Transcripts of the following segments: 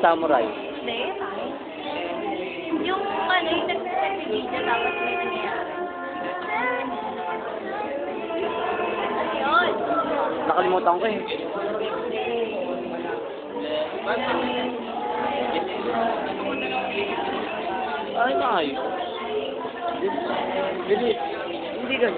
samurai. Hindi, tayo. Yung ano, yung nagsasabi video tapos may nangyayari. Ano yun? Nakalimutan ko eh. Ay, maayos. Bilis. Hindi ka.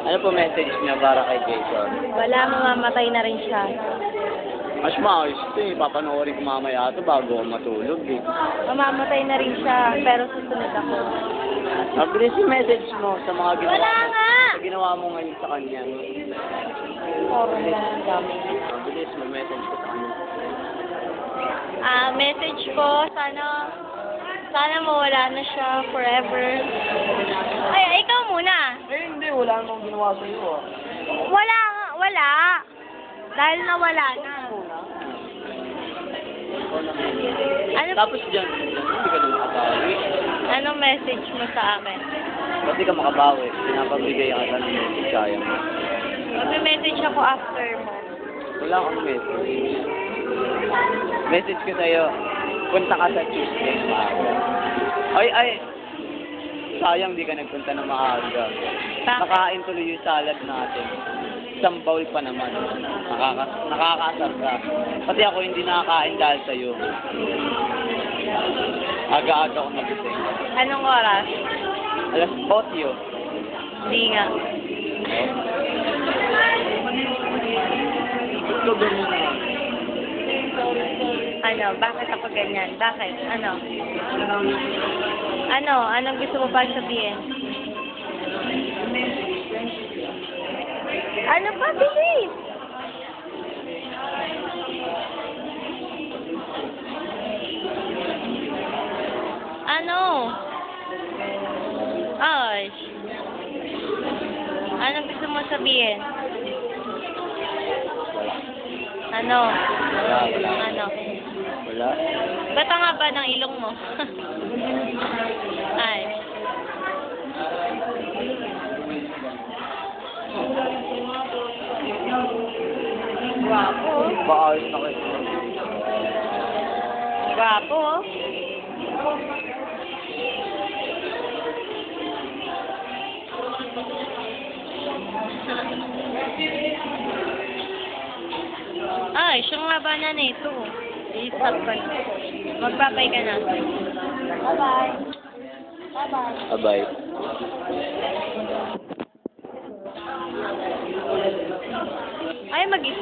Ano po message niya para kay Jason? Wala, mamamatay na rin siya. Mas maayos ito eh. Papanoorin ko mamaya ito bago ako matulog eh. Mamamatay na rin siya, pero susunod ako. Mabilis yung message mo sa mga ginawa Wala mo. nga! Sa ginawa mo ngayon sa kanya. Oras na ang dami. Mabilis, mag-message ko sa kanya. Message ko, sana mawala na siya forever. Ay, ikaw muna. Eh, hindi. Wala namang ginawa sa iyo ah. Wala. Dahil nawala na. Ano, Tapos dyan, hindi ka na makabawi. anong message mo sa akin? Kasi ka makabawi. Pinapabigay ka ng message sayang. Mag-message ako after mo. Wala kang message. Message ko sa'yo, punta ka sa Tuesday na maaga. Ay! Sayang di ka nagpunta na maaga. Bakit? Nakain tuloy yung salad natin. Isang bowl pa naman. Nakakasar ka. Pati ako hindi nakakain dahil sa'yo. Aga-aga ako nagising. Anong oras? Alas 8. Hindi nga. Ito ganun. Ano? Bakit ako ganyan? Bakit? Ano? Anong gusto mo ba sabihin? Ano pa, bilis? Ano? Ay. Anong gusto mo sabihin? Ano? Wala. Ano? Wala. Ba't ang haba ng ilong mo? Ay. Guwapo. Paayos na kayo. Guwapo, oh. Ay, siyang haba na nito. I-stop ko na. Magbabay ka na. Bye-bye. Bye-bye. Bye-bye. Ay, mag